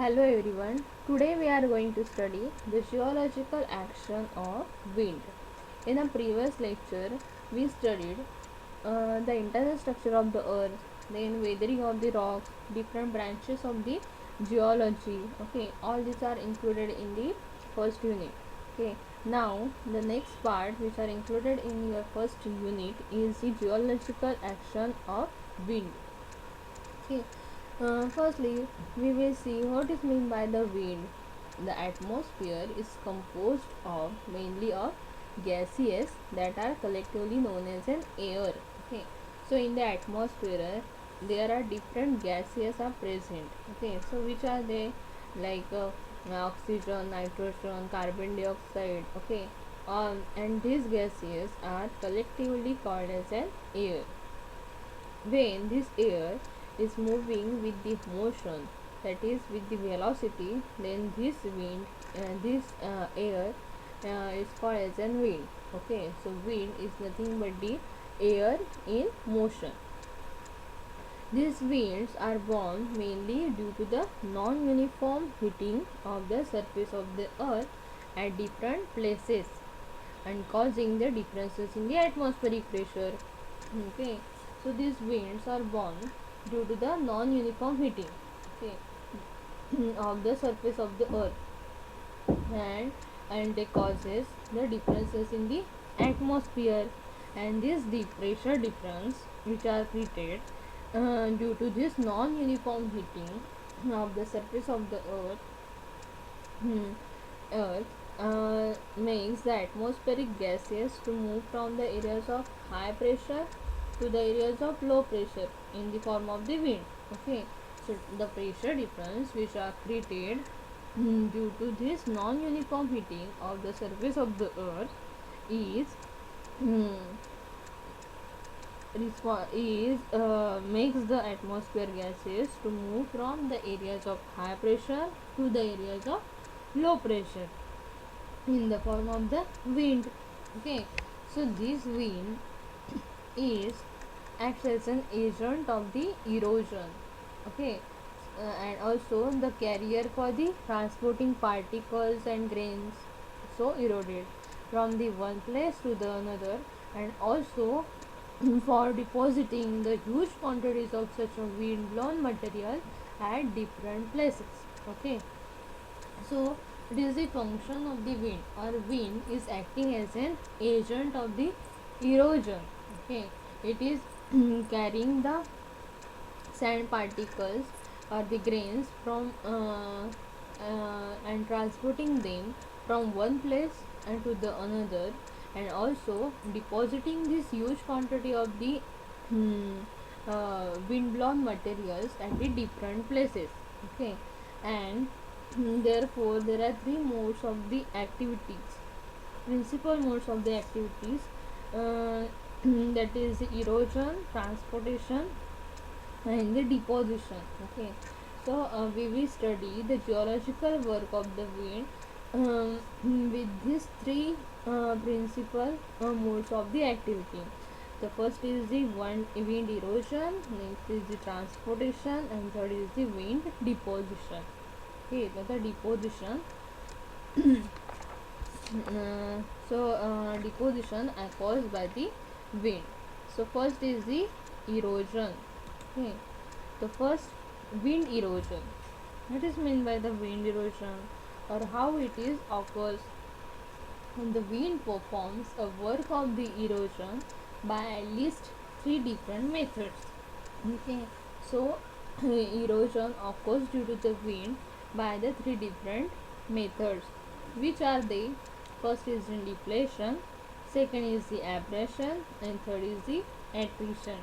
Hello everyone. Today we are going to study the geological action of wind. In a previous lecture, we studied the internal structure of the earth, then weathering of the rocks, different branches of the geology. Okay, all these are included in the first unit. Okay, now the next part which are included in your first unit is the geological action of wind. Okay, firstly, we will see what is meant by the wind. The atmosphere is composed of mainly of gases that are collectively known as an air. Okay, so in the atmosphere, there are different gases are present. Okay, so which are they? Like oxygen, nitrogen, carbon dioxide. Okay, and these gases are collectively called as an air. When this air is moving with the motion, that is with the velocity, then this air is called as a wind. Okay, so wind is nothing but the air in motion. These winds are born mainly due to the non-uniform heating of the surface of the earth at different places and causing the differences in the atmospheric pressure. Okay, so these winds are born due to the non-uniform heating, okay, of the surface of the earth, and they causes the differences in the atmosphere, and this the pressure difference which are created due to this non-uniform heating of the surface of the earth. Hmm. Earth makes the atmospheric gases to move from the areas of high pressure to the areas of low pressure in the form of the wind. Okay, so the pressure difference which are created due to this non-uniform heating of the surface of the earth is mm, makes the atmosphere gases to move from the areas of high pressure to the areas of low pressure in the form of the wind. Okay, so this wind is acts as an agent of the erosion. Okay, and also the carrier for the transporting particles and grains so eroded from the one place to the another, and also for depositing the huge quantities of such a wind blown material at different places. Okay, so it is the function of the wind, or wind is acting as an agent of the erosion. Okay, it is carrying the sand particles or the grains from and transporting them from one place and to the another, and also depositing this huge quantity of the wind blown materials at the different places. Okay, and therefore there are three modes of the activities, principal modes of the activities, uh, that is erosion, transportation, and the deposition. Okay, so we will study the geological work of the wind with these three principal modes of the activity. The first is the wind erosion, next is the transportation, and third is the wind deposition. Okay, the deposition. Deposition are caused by the wind. So first is the erosion. Okay, the first, wind erosion. What is meant by the wind erosion, or how it is occurs? And the wind performs a work of the erosion by at least three different methods. Okay, so erosion occurs due to the wind by the three different methods. Which are they? First is the deflation, second is the abrasion, and third is the attrition.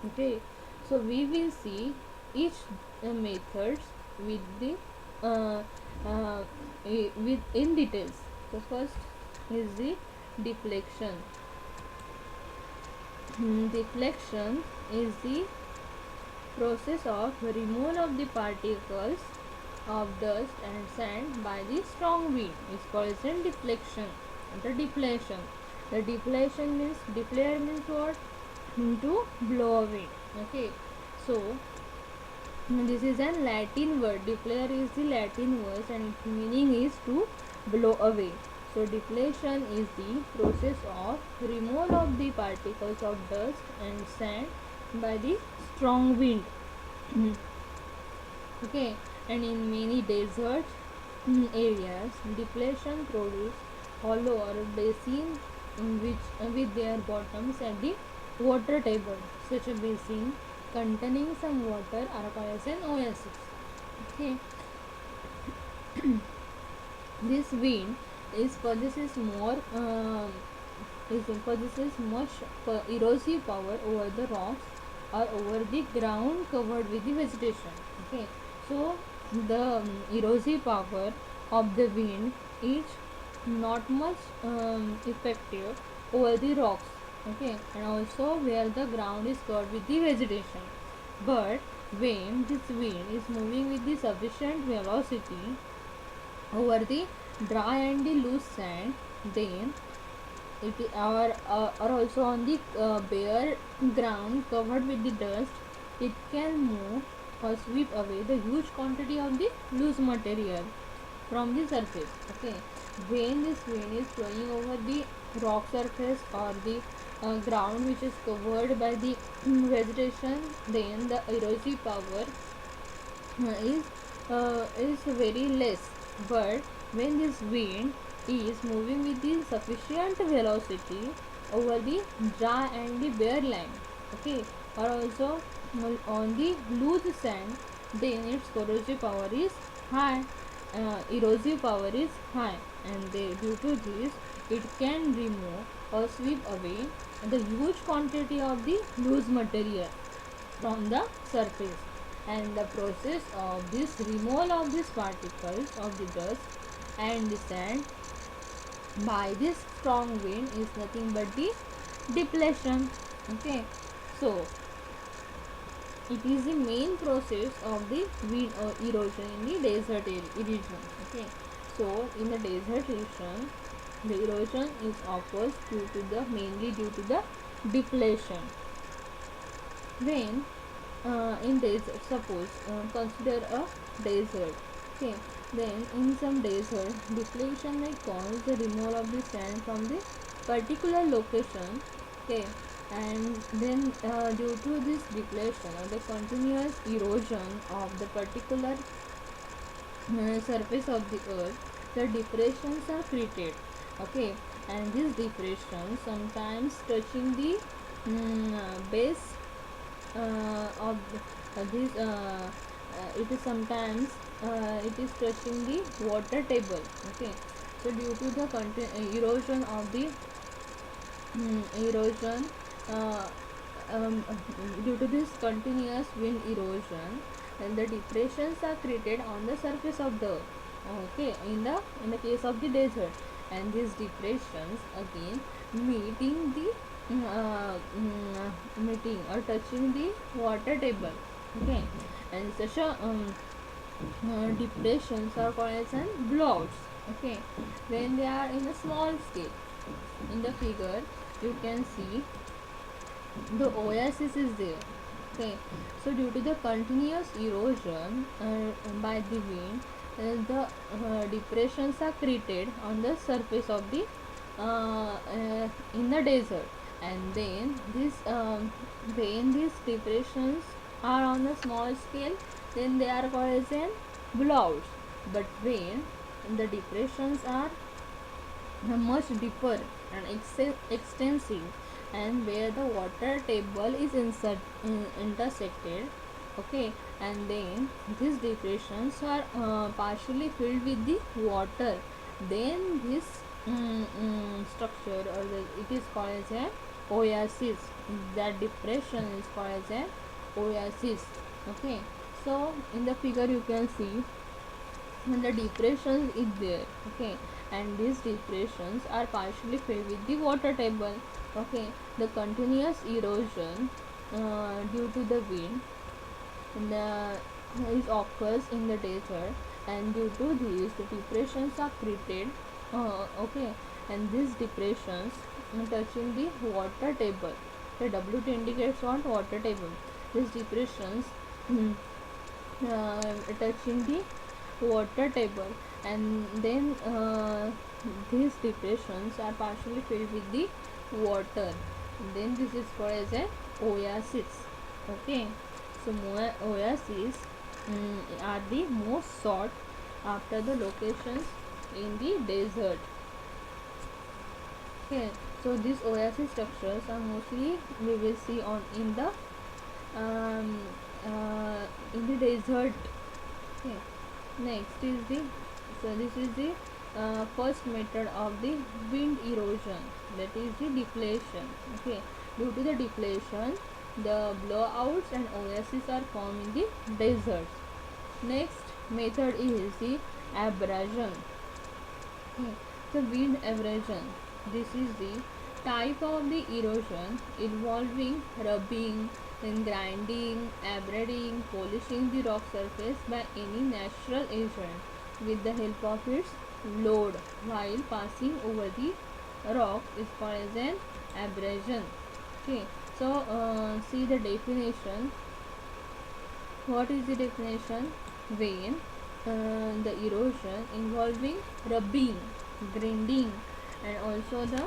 Okay, so we will see each methods with the uh, uh, with in details. So first is the deflection. Deflection is the process of removal of the particles of dust and sand by the strong wind is called as deflection. The deflation. The deflation means deflare means what? To blow away. Okay. So This is an Latin word. Deplare is the Latin word and its meaning is to blow away. So depletion is the process of removal of the particles of dust and sand by the strong wind. Okay, and in many desert areas, depletion produce hollow or basin which with their bottoms at the water table. Such a basin containing some water are called as an oasis. Okay, this wind is possesses more possesses much erosive power over the rocks or over the ground covered with the vegetation. Okay, so the erosive power of the wind is not much effective over the rocks. Okay, and also where the ground is covered with the vegetation. But when this wind is moving with the sufficient velocity over the dry and the loose sand, then or also on the bare ground covered with the dust, it can move or sweep away the huge quantity of the loose material from the surface. Okay, when this wind is flowing over the rock surface or the ground which is covered by the vegetation, then the erosive power is very less. But when this wind is moving with the sufficient velocity over the dry and the bare land, okay, or also on the loose sand, then its corrosive power is high. Erosive power is high, and due to this, it can remove or sweep away the huge quantity of the loose material from the surface, and the process of this removal of these particles of the dust and the sand by this strong wind is nothing but the depletion. Okay, so it is the main process of the wind erosion in the desert region. Okay, so in the desert region, the erosion is occurs due to the mainly due to the depletion. When in desert, suppose consider a desert. Okay, then in some desert, depletion may cause the removal of the sand from the particular location. Okay, and then due to this depletion or the continuous erosion of the particular surface of the earth, the depressions are created. Okay, and these depressions sometimes touching the base of this it is sometimes it is touching the water table. Okay, so due to the erosion of the erosion uh, um, due to this continuous wind erosion, and the depressions are created on the surface of the earth. Okay, in the case of the desert, and these depressions again meeting the meeting or touching the water table. Okay, and such a depressions are called as an blowouts. Okay, when they are in a small scale. In the figure you can see the oasis is there. Okay, so due to the continuous erosion by the wind, the depressions are created on the surface of the in the desert, and then this when these depressions are on a small scale, then they are called as an blowouts. But when the depressions are much deeper and extensive, and where the water table is intersected. Okay, and then these depressions are partially filled with the water, then this structure or it is called as an oasis. That depression is called as an oasis. Okay, so in the figure you can see when the depression is there. Okay, and these depressions are partially filled with the water table. Okay, the continuous erosion due to the wind the is occurs in the desert, and due to these the depressions are created. Okay, and these depressions touching the water table. The WT indicates what water table. These depressions touching the water table, and then these depressions are partially filled with the water. Then this is called as an oasis. Okay, so oasis are the most sought after the locations in the desert. Okay, so these oasis structures are mostly we will see on um, in the desert. Okay, next is the, so this is the first method of the wind erosion, that is the deflation. Okay, due to the deflation, the blowouts and oases are formed in the deserts. Next method is the abrasion. Okay, so wind abrasion. This is the type of the erosion involving rubbing, then grinding, abrading, polishing the rock surface by any natural agent with the help of its load while passing over the rock is called as an abrasion. Okay, so see the definition. What is the definition? When the erosion involving rubbing, grinding, and also the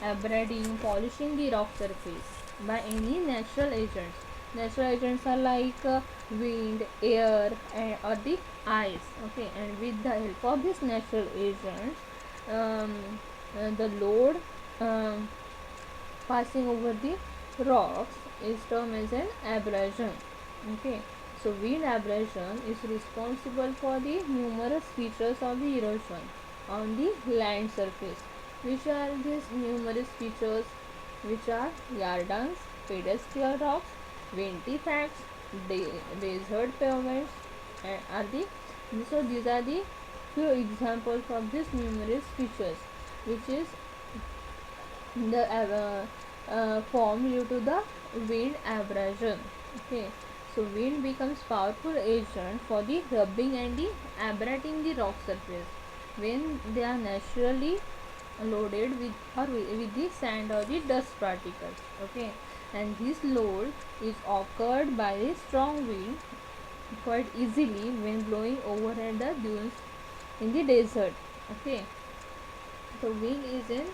abrading, polishing the rock surface by any natural agents. Natural agents are like wind, air, and or the ice. Okay, and with the help of these natural agents, um, the load passing over the rocks is termed as an abrasion. Okay, so wind abrasion is responsible for the numerous features of the erosion on the land surface. Which are these numerous features? Which are yardans, pedestal rocks, ventifacts, desert pavements, and are the, so these are the few examples of these numerous features, which is the form due to the wind abrasion. Okay, so wind becomes powerful agent for the rubbing and the abrading the rock surface when they are naturally loaded with with the sand or the dust particles. Okay, and this load is occurred by a strong wind quite easily when blowing overhead the dunes in the desert. Okay, so wind is a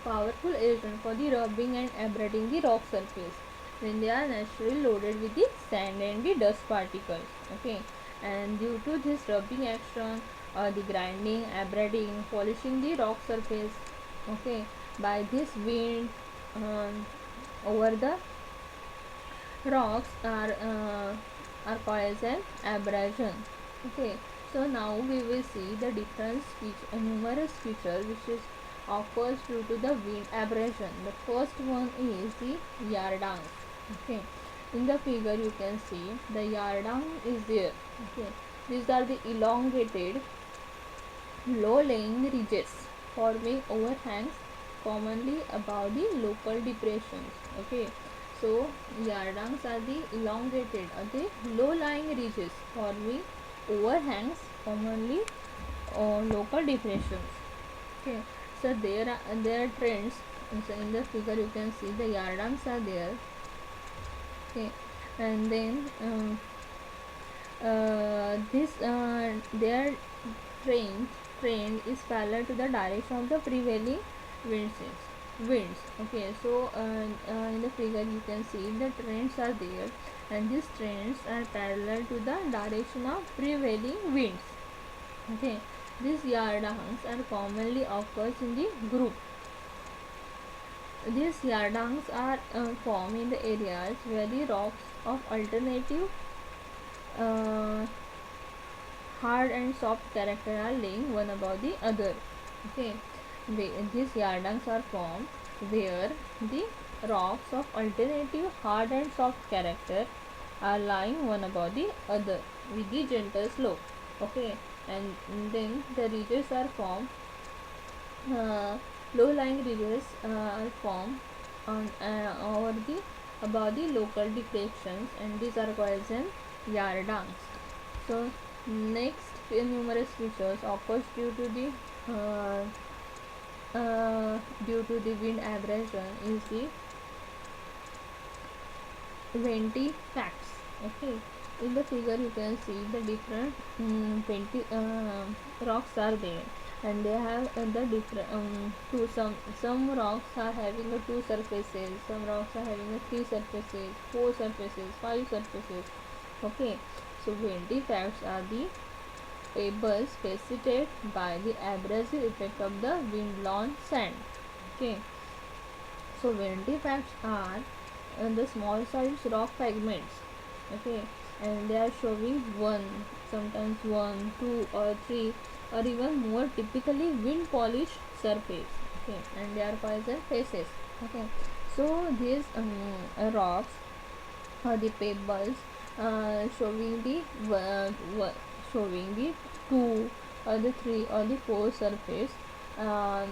powerful agent for the rubbing and abrading the rock surface when they are naturally loaded with the sand and the dust particles. Okay, and due to this rubbing action or the grinding, abrading, polishing the rock surface, okay, by this wind over the rocks are called as an abrasion. Okay, so now we will see the different numerous features which is occurs due to the wind abrasion. The first one is the yardang. Okay, in the figure you can see the yardang is there. Okay, these are the elongated low-lying ridges forming overhangs commonly above the local depressions. Okay, so yardangs are the elongated or the low-lying ridges forming overhangs commonly on local depressions. Okay, so there are trends. So in the figure you can see the yardangs are there. Okay, and then this their trend trend is parallel to the direction of the prevailing winds. Okay, so in the figure you can see the trends are there, and these trends are parallel to the direction of prevailing winds. Okay, these yardangs are commonly occurs in the group. These yardangs are formed in the areas where the rocks of alternative uh, hard and soft character are laying one above the other. Okay, these yardangs are formed where the rocks of alternative hard and soft character are lying one above the other with the gentle slope. Okay, and then the ridges are formed. Low-lying ridges are formed on over the above the local deflections, and these are called as an yardangs. So next numerous features occurs uh, due to the wind abrasion is the ventifacts. Okay, In the figure you can see the different 20 rocks are there, and they have the different two some rocks are having a two surfaces, some rocks are having a three surfaces, four surfaces, five surfaces. Okay, so 20 facts are the pebbles facilitated by the abrasive effect of the wind blown sand. Okay, so 20 facts are the small size rock fragments. Okay, and they are showing one, sometimes one, two, or three, or even more typically wind polished surface. Okay, and they are called as faces. Okay, so these rocks or the pebbles showing the showing the two or the three or the four surface, and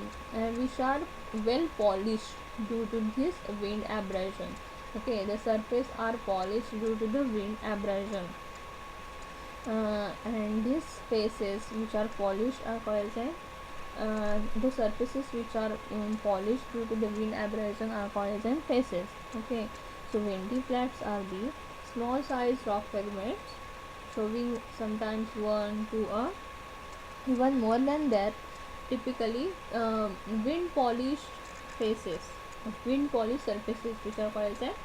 which are well polished due to this wind abrasion. Okay, the surface are polished due to the wind abrasion, and these faces which are polished are called as the surfaces which are polished due to the wind abrasion are called as faces. Okay, so windy flats are the small size rock fragments showing sometimes one, two, or even more than that, typically wind polished faces, wind polished surfaces which are called as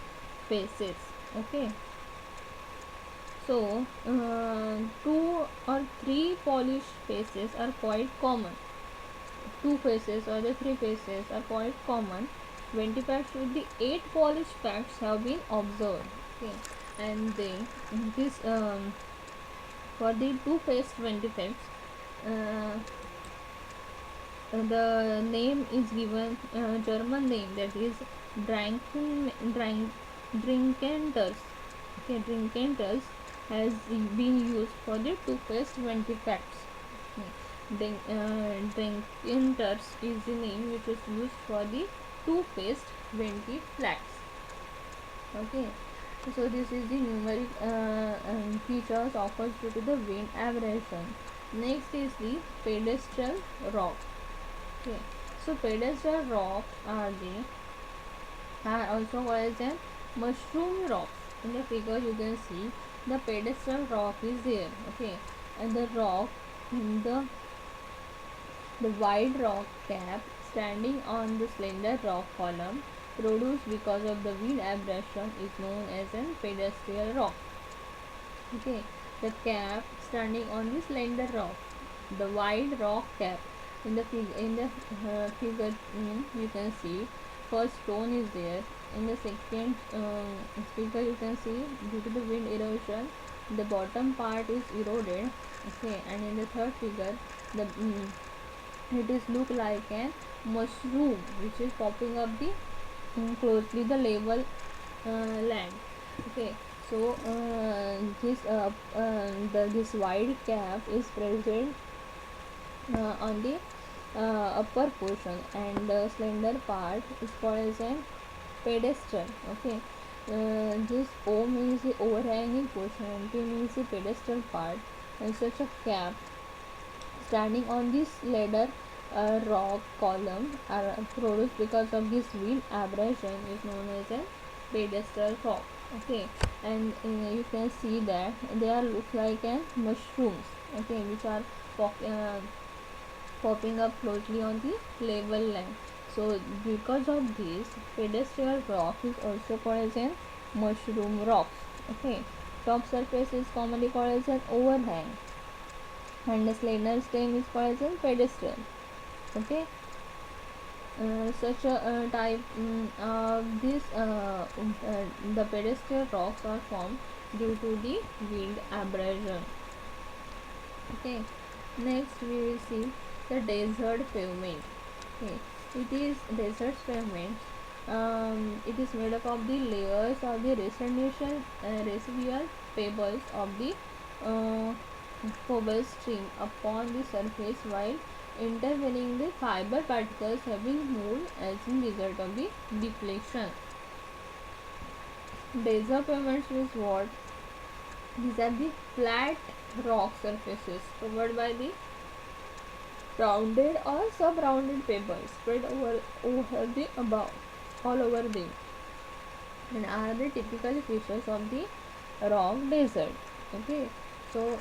faces. Okay, so two or three polished faces are quite common. Two faces or the three faces are quite common. 20 facts with the 8 polished facts have been observed. Okay, and then this for the two faced 20 facts, uh, the name is given German name, that is Drinkenters. Okay, Drinkenters has been used for the two faced 20 facts. Drinkenters is the name which is used for the two faced 20 flats. Okay, so this is the numeric features offered due to the wind aberration. Next is the pedestal rock. Okay, so pedestal rocks are also called as mushroom rocks. In the figure you can see the pedestal rock is there. Okay, and the rock in the wide rock cap standing on the slender rock column produced because of the wind abrasion is known as a pedestal rock. Okay, the cap standing on the slender rock, the wide rock cap. In the figure you can see first stone is there. In the second figure you can see due to the wind erosion the bottom part is eroded. Okay, and in the third figure the it is look like a mushroom which is popping up the closely the level land. Okay, so this wide cap is present on the upper portion, and the slender part is called as a pedestal. Okay, this O means the overhanging portion and P means the pedestal part, and such a cap standing on this ladder rock column are produced because of this wind abrasion is known as a pedestal rock. Okay, and you can see that they are look like a mushrooms. Okay, which are popping up closely on the level line. So because of this, pedestal rock is also called as a mushroom rocks. Okay, top surface is commonly called as an overhang, and the slender stem is called as a pedestal. Okay, such a type of this the pedestal rocks are formed due to the wind abrasion. Okay, next we will see the desert pavement. Okay, it is desert pavement. It is made up of the layers of the residual pebbles of the uh, cobble stream upon the surface, while intervening the fiber particles have been moved as a result of the deflection. Desert pavements means what? These are the flat rock surfaces covered by the rounded or sub-rounded pebbles spread over the above, all over them, and are the typical features of the rock desert. Okay, so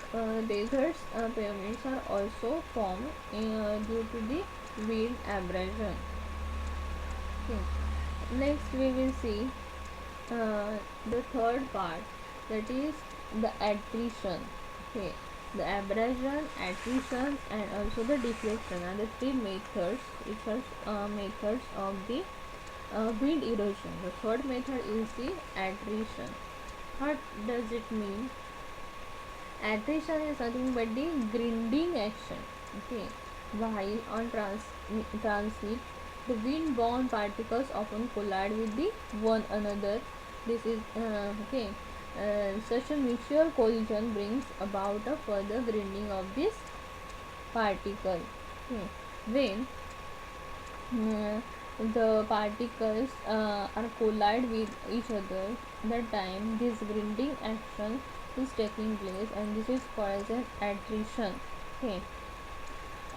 deserts pyramids are also formed due to the wind abrasion. Okay. Next, we will see the third part, that is the attrition. Okay, the abrasion, attrition, and also the deflection are the three methods which are methods of the wind erosion. The third method is the attrition. What does it mean? Attrition is nothing but the grinding action. Okay, while on transit, the wind-borne particles often collide with the one another. This is okay. Such a mutual collision brings about a further grinding of this particle. Okay. When the particles are collide with each other, the time this grinding action is taking place, and this is called as an attrition. Okay.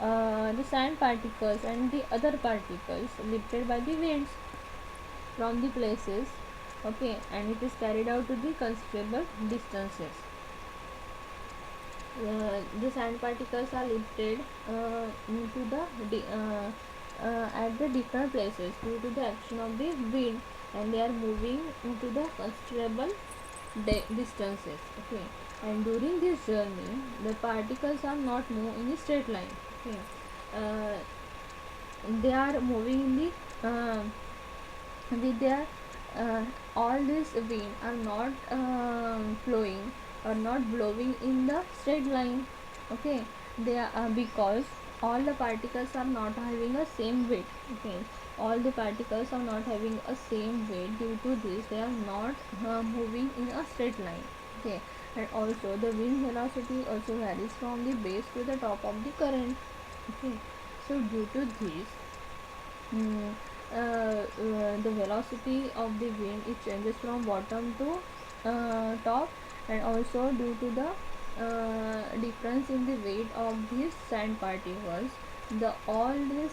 The sand particles and the other particles lifted by the winds from the places, okay, and it is carried out to the considerable distances. The sand particles are lifted into the at the different places due to the action of the wind, and they are moving into the considerable distances. Okay, and during this journey the particles are not move in a straight line. Okay, uh, they are moving in the with their all this wind are not flowing or not blowing in the straight line. Okay, they are because all the particles are not having a same weight. Okay, all the particles are not having a same weight. Due to this, they are not moving in a straight line. Okay, and also the wind velocity also varies from the base to the top of the current. Okay, so due to this, Mm, the velocity of the wind, it changes from bottom to top, and also due to the difference in the weight of these sand particles, the all these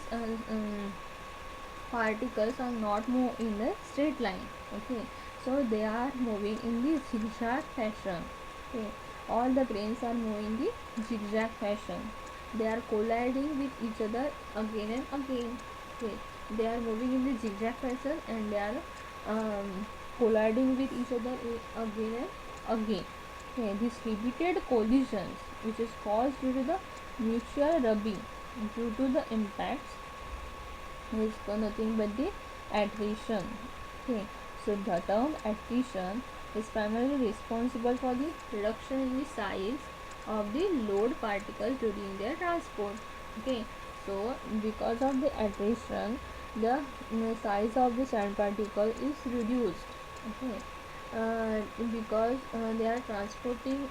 particles are not move in a straight line. Okay, so they are moving in the zigzag fashion. Okay, all the grains are moving in the zigzag fashion. They are colliding with each other again and again. Okay, they are moving in the zigzag fashion, and they are colliding with each other again and again. Okay, these repeated collisions, which is caused due to the mutual rubbing due to the impacts, is nothing but the attrition. Okay, so the term attrition is primarily responsible for the reduction in the size of the load particles during their transport. Okay, so because of the attrition, the size of the sand particle is reduced. Okay, because they are transporting,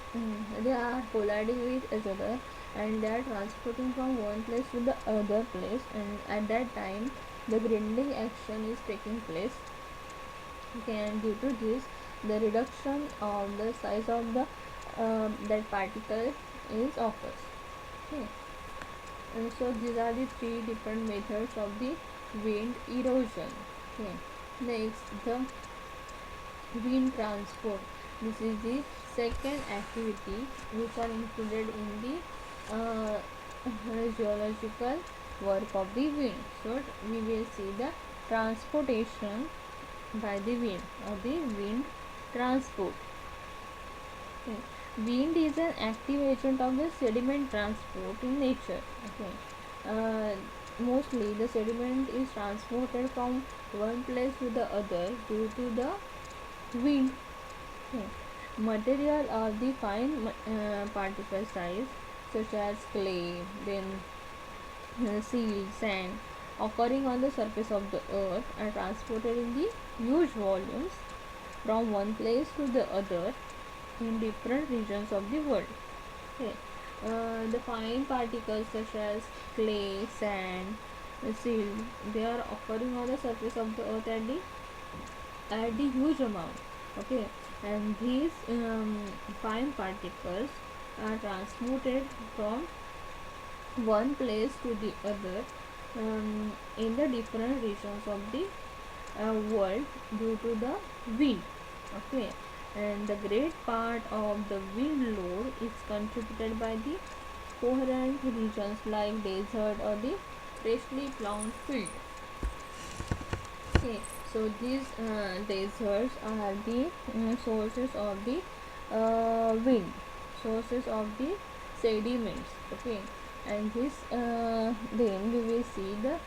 they are colliding with each other, and they are transporting from one place to the other place, and at that time the grinding action is taking place. Okay, and due to this, the reduction of the size of the that particle is occurs. Okay, and so these are the three different methods of the wind erosion. Okay, next the wind transport. This is the second activity which are included in the geological work of the wind. So we will see the transportation by the wind, or the wind transport. Okay. Wind is an active agent of the sediment transport in nature. Okay. Mostly the sediment is transported from one place to the other due to the wind. Okay. Material of the fine particle size, such as clay, then silt, sand, occurring on the surface of the earth, are transported in the huge volumes from one place to the other in different regions of the world. Okay. The fine particles such as clay, sand, silt, they are occurring on the surface of the earth at the huge amount. Okay, and these fine particles are transmuted from one place to the other in the different regions of the world due to the wind. Okay, and the great part of the wind load is contributed by the coherent regions like desert or the freshly plowed field. Okay, so these deserts are the sources of the wind, sources of the sediments. Okay, and this then we will see the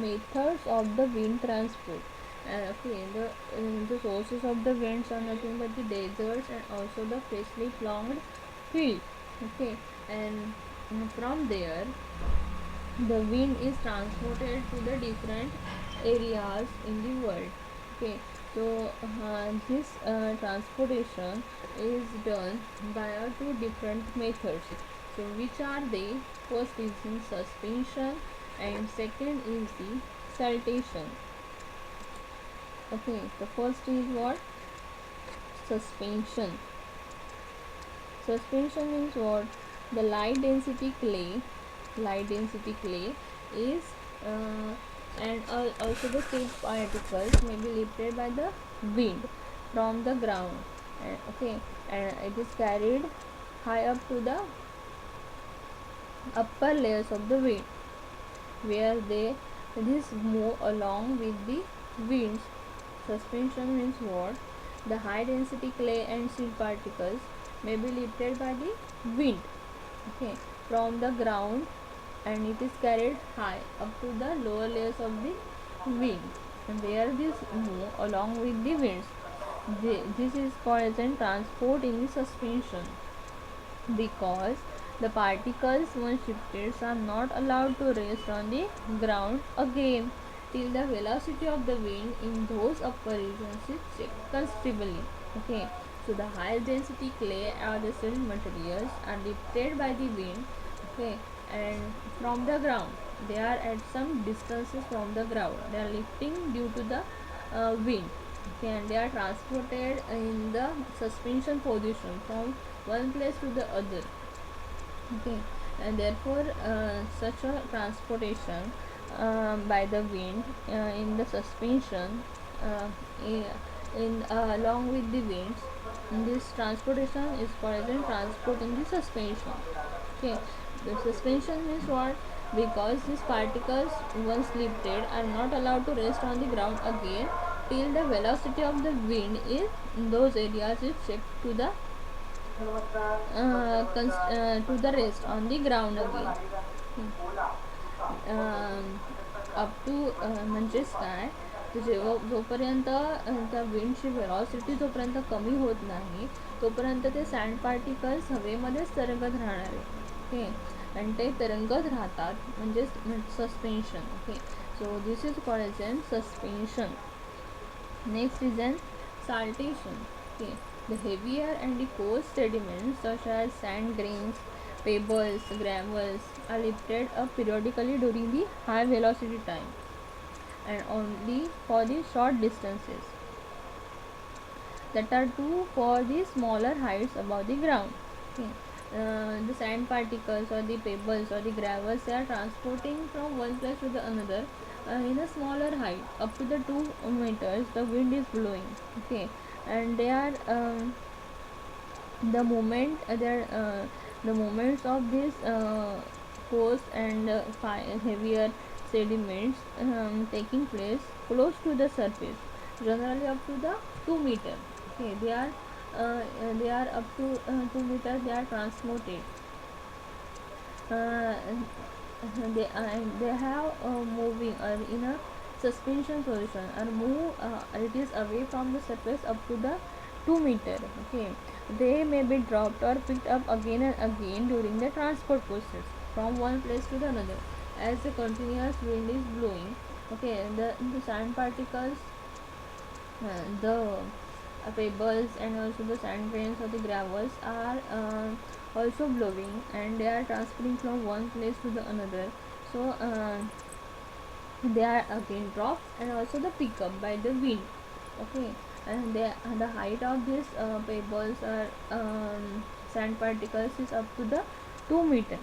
methods of the wind transport. Okay, the sources of the winds are nothing but the deserts and also the freshly plowed field. Okay, and from there the wind is transported to the different areas in the world. Okay, so this transportation is done by two different methods. So which are they? First is in suspension and second is the saltation. Okay, the first is what? Suspension. Suspension means what? The light density clay is and also the seed particles may be lifted by the wind from the ground. Okay, and it is carried high up to the upper layers of the wind, where they this move along with the winds. Suspension means what? The high density clay and seed particles may be lifted by the wind, okay, from the ground, and it is carried high up to the lower layers of the wind, and where this move along with the winds. This is called as a transport in the suspension, because the particles once shifted are not allowed to rest on the ground again till the velocity of the wind in those upper regions is checked considerably. Okay, so the high density clay or the silt materials are lifted by the wind, okay, and from the ground they are at some distances from the ground, they are lifting due to the wind. Okay, and they are transported in the suspension position from one place to the other. Okay, and therefore such a transportation by the wind in the suspension uh, along with the winds, this transportation is called as transport in the suspension. Okay, the suspension means what? Because these particles once lifted are not allowed to rest on the ground again till the velocity of the wind is in those areas is checked to the to the rest on the ground again. Up to म्हणजेच काय, तर जेव्हा जोपर्यंत त्या विंडची velocity जोपर्यंत कमी होत नाही तोपर्यंत ते सँड पार्टिकल्स हवेमध्येच तरंगत राहणार आहे. ओके, आणि ते तरंगत राहतात म्हणजेच suspension. Okay, so this is called as an suspension. Next is an saltation. Okay, the heavier and the coarse sediments such as sand grains, pebbles, gravels are lifted up periodically during the high velocity time and only for the short distances that are true for the smaller heights above the ground. Okay. The sand particles or the pebbles or the gravels, they are transporting from one place to the another in a smaller height up to the 2 meters the wind is blowing. Okay, and they are the moment the moments of this coarse and heavier sediments taking place close to the surface, generally up to the 2 meter. Okay, they are up to 2 meters, they are transported. uh, they have moving or in a suspension position or move it is away from the surface up to the 2 meter. Okay, they may be dropped or picked up again and again during the transport process from one place to the another as the continuous wind is blowing. Okay, the sand particles, the pebbles and also the sand grains or the gravels are also blowing and they are transferring from one place to the another. So they are again dropped and also the pickup by the wind. Okay, and the height of these pebbles or sand particles is up to the 2 meter.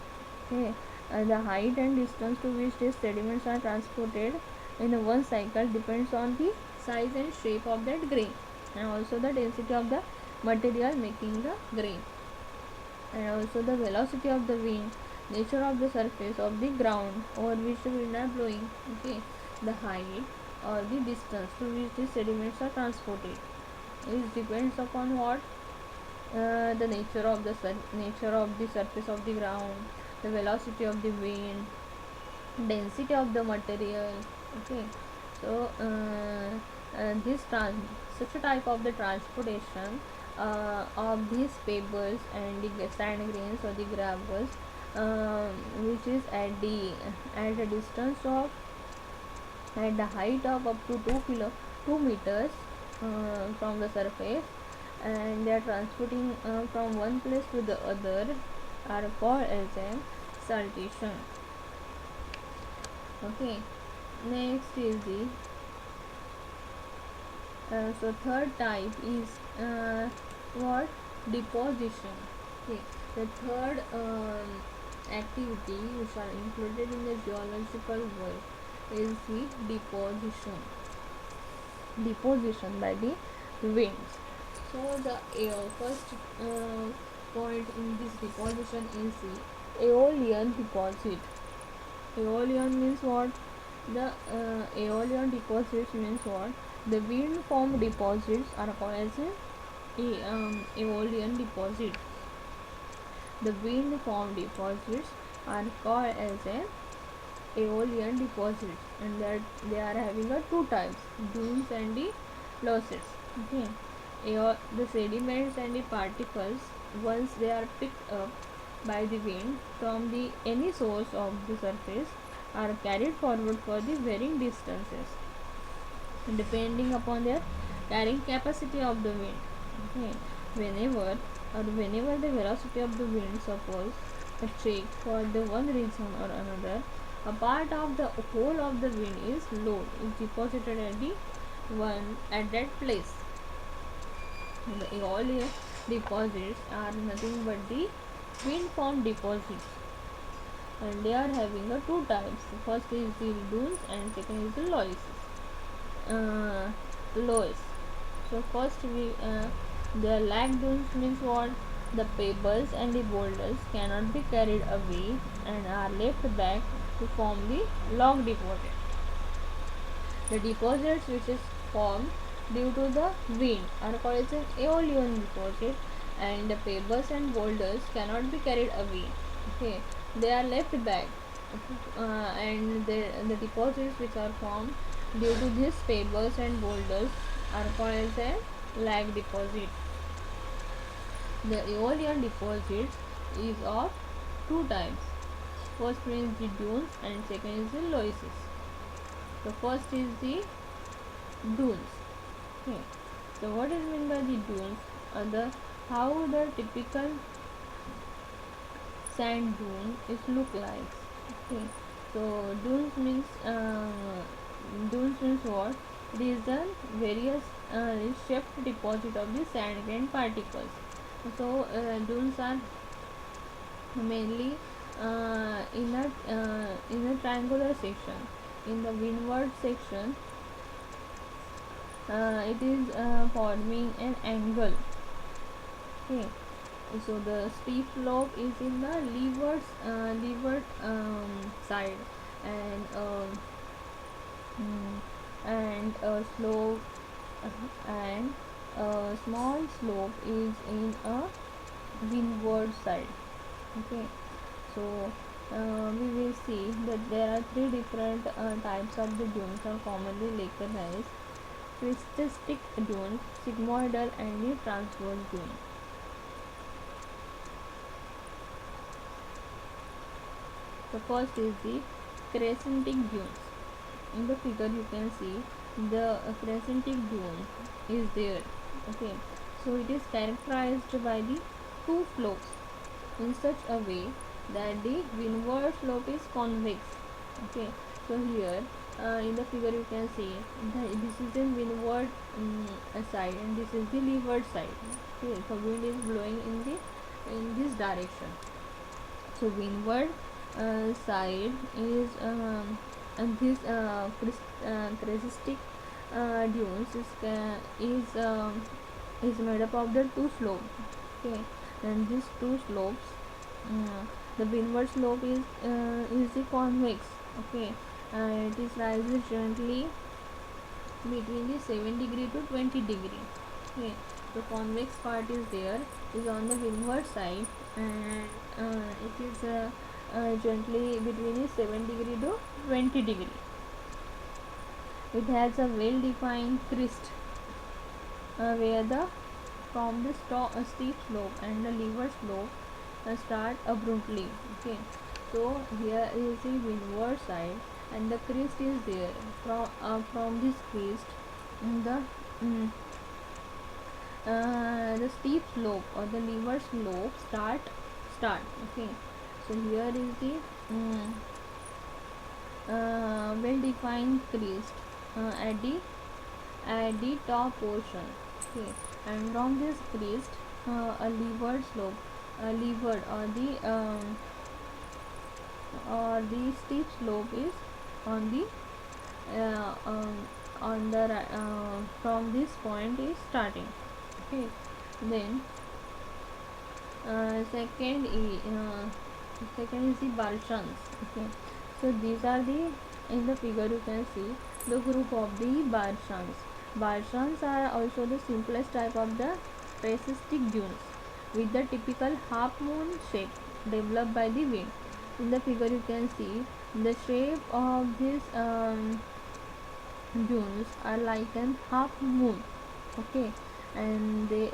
Okay, the height and distance to which these sediments are transported in one cycle depends on the size and shape of that grain and also the density of the material making the grain. And also the velocity of the wind, nature of the surface of the ground over which the wind are blowing, okay, the height or the distance to which the sediments are transported. It depends upon what, the nature of the surface of the ground, the velocity of the wind, density of the material, okay. So this such a type of the transportation of these pebbles and the sand grains or the gravels, which is at a distance of, at the height of up to 2 meters from the surface, and they are transporting from one place to the other, are called as a saltation. Okay, next is the, so third type is what, deposition. Okay, the third activity which are included in the geological work is the deposition by the winds. So the first point in this deposition is the aeolian deposit. Aeolian means what? The aeolian deposits means what? The wind formed deposits are called as aeolian deposits. The wind formed deposits are called as aeolian deposits, and that they are having a two types, dunes and the losses. Okay, the sediments and the particles, once they are picked up by the wind from the any source of the surface, are carried forward for the varying distances depending upon their carrying capacity of the wind. Okay, whenever the velocity of the wind suppose a shake for the one reason or another, a part of the whole of the wind is deposited at the one at that place. The aeolian deposits are nothing but the wind formed deposits, and they are having a two types. The first is the dunes and second is the loess. So first the lag dunes means what? The pebbles and the boulders cannot be carried away and are left back to form the log deposit. The deposits which is formed due to the wind are called as an aeolian deposit, and the pebbles and boulders cannot be carried away. Okay, they are left back, and the deposits which are formed due to these pebbles and boulders are called as a lag deposit. The aeolian deposit is of two types. First means the dunes and second is the loess. The first is the dunes. Okay. So what is meant by the dunes? The how the typical sand dune is look like. Okay. So dunes means what? It is the various shaped deposit of the sand grain particles. So dunes are mainly in a triangular section. In the windward section, it is forming an angle. Okay, so the steep slope is in the leeward side, and a slope and a small slope is in a windward side. Okay, so we will see that there are three different types of the dunes are commonly recognized: crestistic dune, sigmoidal, and the transverse dune. The first is the crescentic dunes. In the figure you can see the crescentic dune is there. Okay, so it is characterized by the two slopes in such a way that the windward slope is convex. Okay, so here in the figure you can see that this is the windward side and this is the leeward side. Okay, so wind is blowing in this direction. So windward side is and this crestistic dunes is is made up of the two slopes. Okay, and these two slopes, uh, the windward slope is the convex. Okay, it is rises gently between the 7 degree to 20 degree. Okay, the convex part is there, is on the windward side, and it is gently between the 7 degree to 20 degree. It has a well defined crest, where the from the steep slope and the leeward slope start abruptly. Okay, so here is the windward side, and the crest is there. From this crest, the mm, the steep slope or the leeward slope start. Okay, so here is the mm, well defined crest at the top portion. Okay, and from this crest, a leeward slope, leeward or the steep slope is on the on the from this point is starting. Okay, then second second is the Barshans. Okay, so these are the, in the figure you can see the group of the Barshans. Barshans are also the simplest type of the precystic dunes with the typical half moon shape developed by the wind. In the figure you can see the shape of these dunes are like an half moon. Okay, and they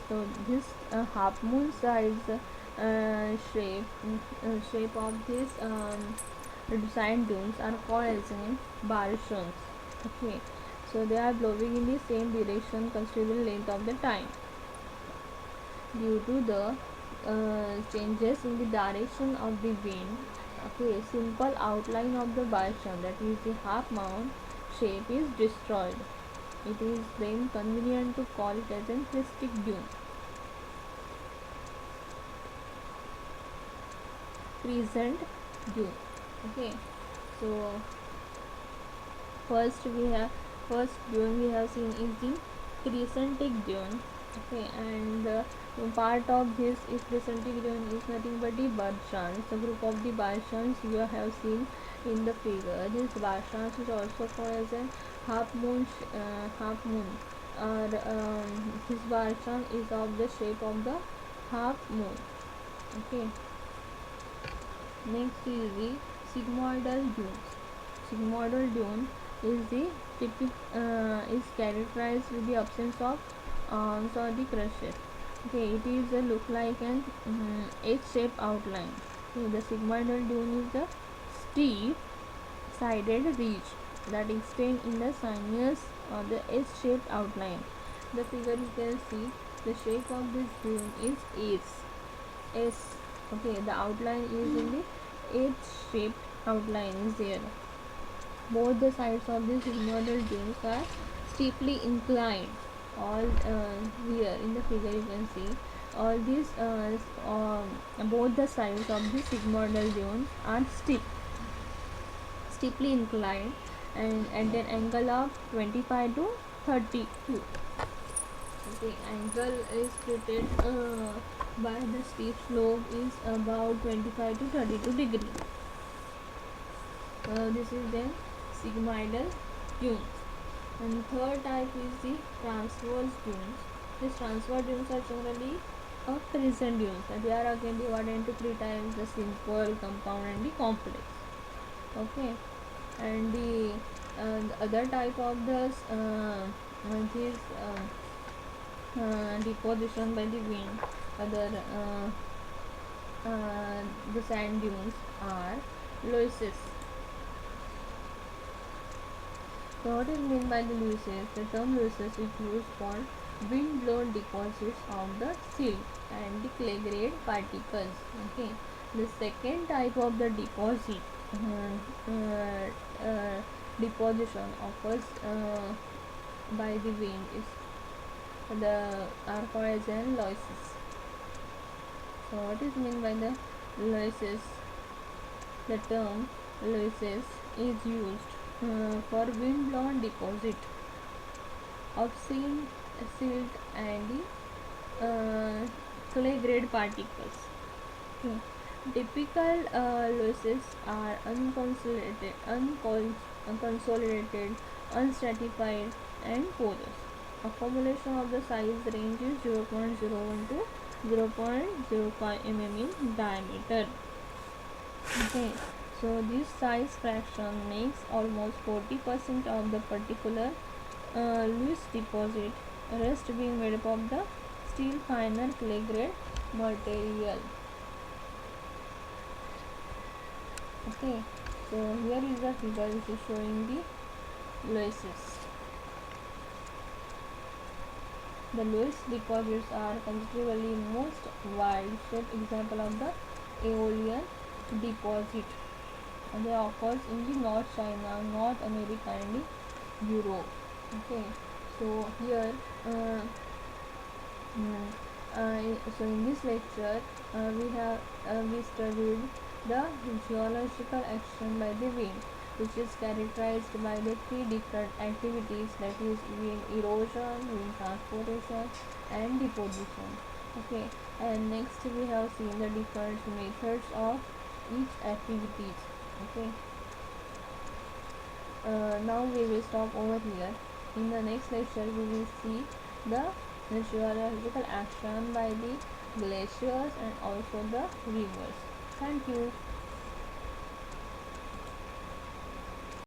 so this half moon size shape of this designed dunes are called as in Barshans. Okay, so they are blowing in the same direction considerable length of the time due to the changes in the direction of the wind. Okay, simple outline of the Barshan, that is the half moon shape, is destroyed. It is then convenient to call it as a crestic dune. Crescent dune. Okay, so first we have first dune we have seen is the crescentic dune. Okay, and part of this is crescentic dune is nothing but the Barshans. The group of the Barshans you have seen in the figure. This Barshans is also called as a half moon, or this Barshan is of the shape of the half moon. Okay, next is the sigmoidal dunes. Sigmoidal dune is the is characterized with the absence of arms or the crushes. Okay, it is a look like an H-shaped outline. Okay, the sigmoidal dune is the steep sided ridge that extend in the sinus or the S-shaped outline. The figure you can see the shape of this dune is S. Okay, the outline is in the H-shaped outline is there. Both the sides of this model dunes are steeply inclined. All here in the figure you can see all these both the sides of the sigmoidal dunes are steeply inclined and at an angle of 25 to 32. Okay, angle is created by the steep slope is about 25 to 32 degree. This is then sigmoidal dunes. And third type is the transverse dunes. These transverse dunes are generally a crescent dunes. They are again divided into three types: the simple, compound, and the complex. Okay, and the other type of this deposition by the wind. Other the sand dunes are loess. So what is meant by the loess? The term loess is used for wind-blown deposits of the silt and the clay grade particles. Okay. The second type of the deposition occurs by the wind is the are called as loess. So what is meant by the loess? The term loess is used for wind-blown deposit of silt and the clay grade particles. Okay. Typical loess are unconsolidated, unstratified, and porous. Accumulation of the size range is 0.01 to 0.05 mm in diameter. Okay, so this size fraction makes almost 40% of the particular loose deposit, rest being made up of the still finer clay grade material. Okay, so here is the figure which is showing the loess. The loess deposits are considerably most wide-shaped example of the Aeolian deposit. And they occurs in the North China, North America, and Europe. Okay, so here so in this lecture we studied the geological action by the wind, which is characterized by the three different activities, that is wind erosion, wind transportation, and deposition. Okay, and next we have seen the different methods of each activities. Okay, now we will stop over here. In the next lecture we will see the geological action by the glaciers and also the rivers. Thank you.